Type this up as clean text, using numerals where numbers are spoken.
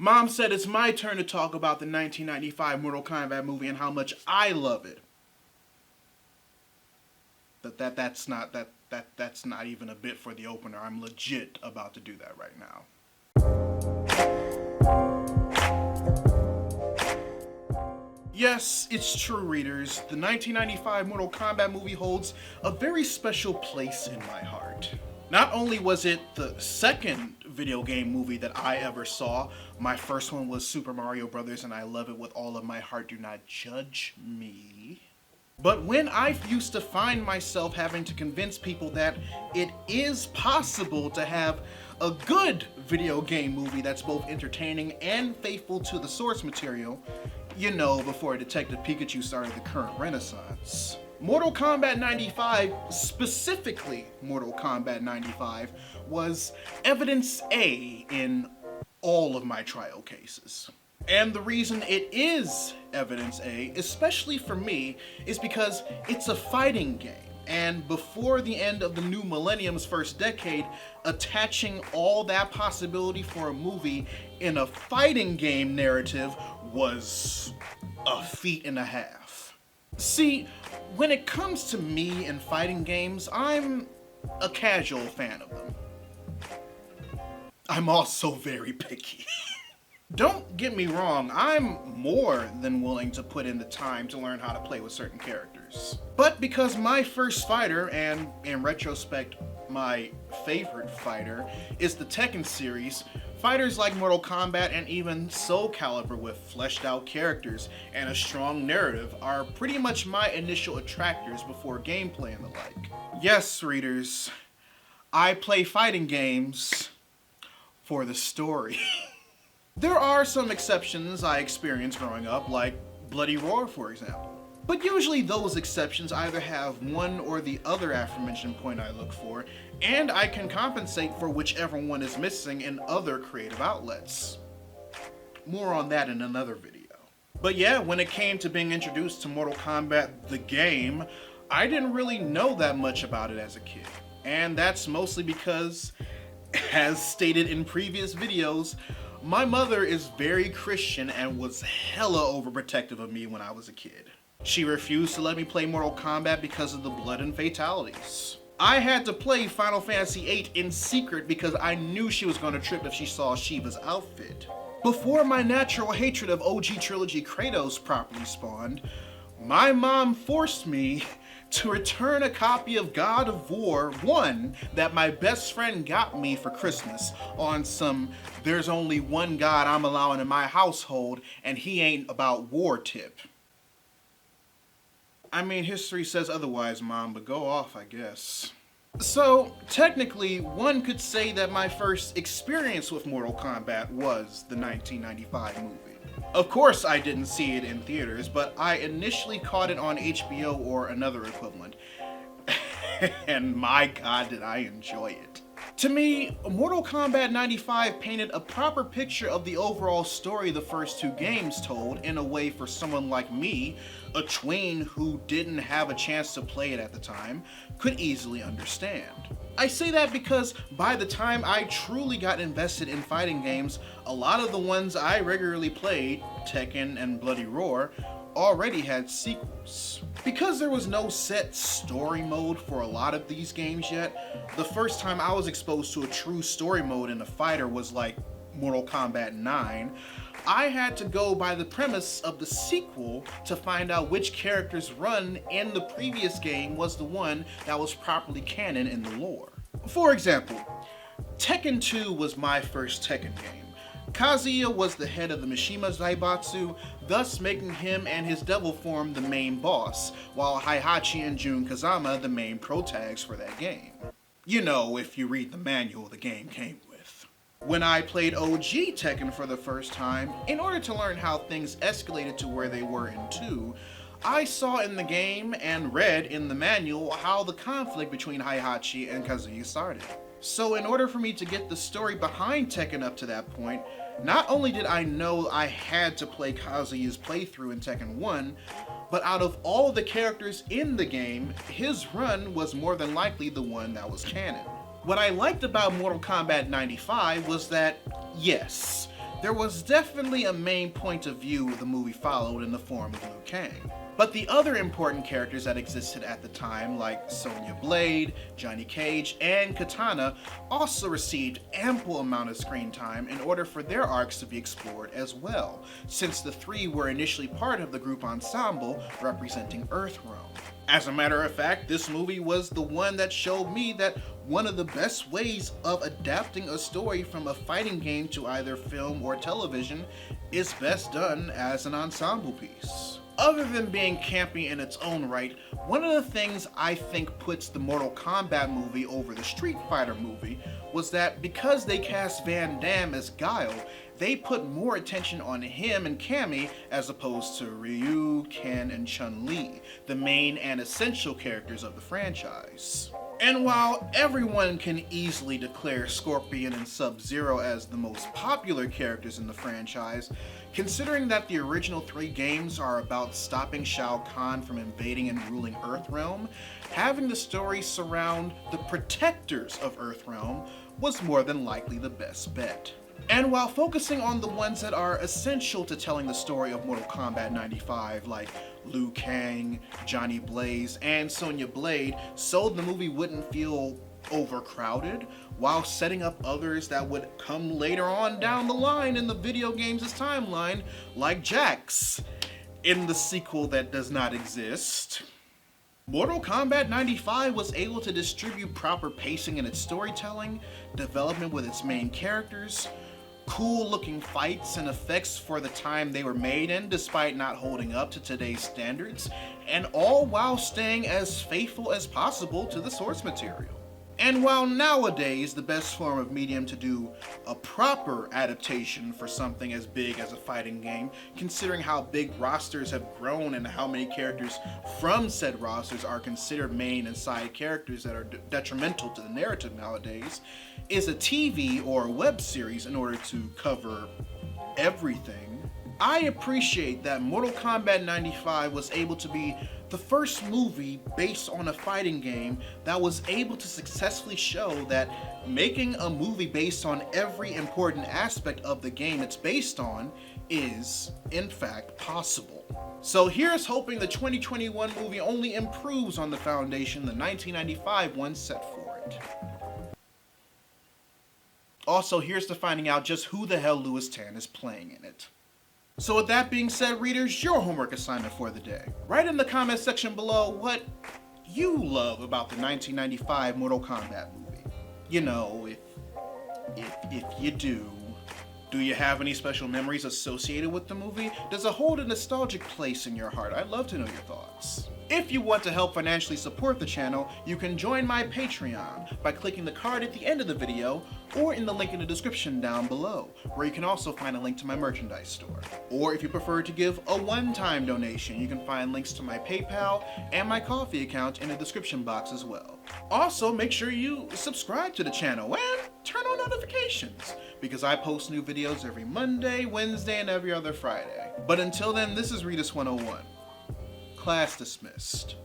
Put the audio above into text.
Mom said it's my turn to talk about the 1995 Mortal Kombat movie and how much I love it. That's not even a bit for the opener. I'm legit about to do that right now. Yes, it's true, readers. The 1995 Mortal Kombat movie holds a very special place in my heart. Not only was it the second video game movie that I ever saw, my first one was Super Mario Bros. And I love it with all of my heart, do not judge me. But when I used to find myself having to convince people that it is possible to have a good video game movie that's both entertaining and faithful to the source material, you know, before Detective Pikachu started the current renaissance. Mortal Kombat 95, specifically Mortal Kombat 95, was evidence A in all of my trial cases. And the reason it is evidence A, especially for me, is because it's a fighting game. And before the end of the new millennium's first decade, attaching all that possibility for a movie in a fighting game narrative was a feat and a half. See, when it comes to me and fighting games, I'm a casual fan of them. I'm also very picky. Don't get me wrong, I'm more than willing to put in the time to learn how to play with certain characters. But because my first fighter, and in retrospect, my favorite fighter, is the Tekken series, fighters like Mortal Kombat and even Soul Calibur with fleshed out characters and a strong narrative are pretty much my initial attractors before gameplay and the like. Yes, readers, I play fighting games for the story. There are some exceptions I experienced growing up, like Bloody Roar, for example. But usually those exceptions either have one or the other aforementioned point I look for, and I can compensate for whichever one is missing in other creative outlets. More on that in another video. But yeah, when it came to being introduced to Mortal Kombat the game, I didn't really know that much about it as a kid. And that's mostly because, as stated in previous videos, my mother is very Christian and was hella overprotective of me when I was a kid. She refused to let me play Mortal Kombat because of the blood and fatalities. I had to play Final Fantasy VIII in secret because I knew she was going to trip if she saw Shiva's outfit. Before my natural hatred of OG Trilogy Kratos properly spawned, my mom forced me to return a copy of God of War 1 that my best friend got me for Christmas on some "there's only one God I'm allowing in my household and he ain't about war" tip. I mean, history says otherwise, Mom, but go off, I guess. So, technically, one could say that my first experience with Mortal Kombat was the 1995 movie. Of course I didn't see it in theaters, but I initially caught it on HBO or another equivalent. And my god, did I enjoy it. To me, Mortal Kombat 95 painted a proper picture of the overall story the first two games told in a way for someone like me, a tween who didn't have a chance to play it at the time, could easily understand. I say that because by the time I truly got invested in fighting games, a lot of the ones I regularly played, Tekken and Bloody Roar, already had sequels. Because there was no set story mode for a lot of these games yet, the first time I was exposed to a true story mode in a fighter was like Mortal Kombat 9. I had to go by the premise of the sequel to find out which character's run in the previous game was the one that was properly canon in the lore. For example, Tekken 2 was my first Tekken game. Kazuya was the head of the Mishima Zaibatsu, thus making him and his devil form the main boss, while Heihachi and Jun Kazama the main protags for that game. You know, if you read the manual the game came with. When I played OG Tekken for the first time, in order to learn how things escalated to where they were in 2, I saw in the game and read in the manual how the conflict between Heihachi and Kazuya started. So in order for me to get the story behind Tekken up to that point, not only did I know I had to play Kazuya's playthrough in Tekken 1, but out of all the characters in the game, his run was more than likely the one that was canon. What I liked about Mortal Kombat 95 was that, yes, There was definitely a main point of view the movie followed in the form of Liu Kang. But the other important characters that existed at the time, like Sonya Blade, Johnny Cage, and Kitana, also received ample amount of screen time in order for their arcs to be explored as well, since the three were initially part of the group ensemble representing Earthrealm. As a matter of fact, this movie was the one that showed me that one of the best ways of adapting a story from a fighting game to either film or television is best done as an ensemble piece. Other than being campy in its own right, one of the things I think puts the Mortal Kombat movie over the Street Fighter movie was that because they cast Van Damme as Guile, they put more attention on him and Cammy as opposed to Ryu, Ken, and Chun-Li, the main and essential characters of the franchise. And while everyone can easily declare Scorpion and Sub-Zero as the most popular characters in the franchise, considering that the original 3 games are about stopping Shao Kahn from invading and ruling Earthrealm, having the story surround the protectors of Earthrealm was more than likely the best bet. And while focusing on the ones that are essential to telling the story of Mortal Kombat 95, like Liu Kang, Johnny Blaze, and Sonya Blade, so the movie wouldn't feel overcrowded, while setting up others that would come later on down the line in the video game's timeline, like Jax, in the sequel that does not exist. Mortal Kombat 95 was able to distribute proper pacing in its storytelling, development with its main characters, cool looking fights and effects for the time they were made in despite not holding up to today's standards, and all while staying as faithful as possible to the source material. And while nowadays the best form of medium to do a proper adaptation for something as big as a fighting game, considering how big rosters have grown and how many characters from said rosters are considered main and side characters that are detrimental to the narrative nowadays, is a TV or a web series in order to cover everything. I appreciate that Mortal Kombat 95 was able to be the first movie based on a fighting game that was able to successfully show that making a movie based on every important aspect of the game it's based on is, in fact, possible. So here's hoping the 2021 movie only improves on the foundation the 1995 one set for it. Also, here's to finding out just who the hell Lewis Tan is playing in it. So with that being said, readers, your homework assignment for the day. Write in the comment section below what you love about the 1995 Mortal Kombat movie. You know, if you do you have any special memories associated with the movie? Does it hold a nostalgic place in your heart? I'd love to know your thoughts. If you want to help financially support the channel, you can join my Patreon by clicking the card at the end of the video or in the link in the description down below, where you can also find a link to my merchandise store. Or if you prefer to give a one-time donation, you can find links to my PayPal and my Ko-fi account in the description box as well. Also, make sure you subscribe to the channel and turn on notifications, because I post new videos every Monday, Wednesday, and every other Friday. But until then, this is Readus 101. Class dismissed.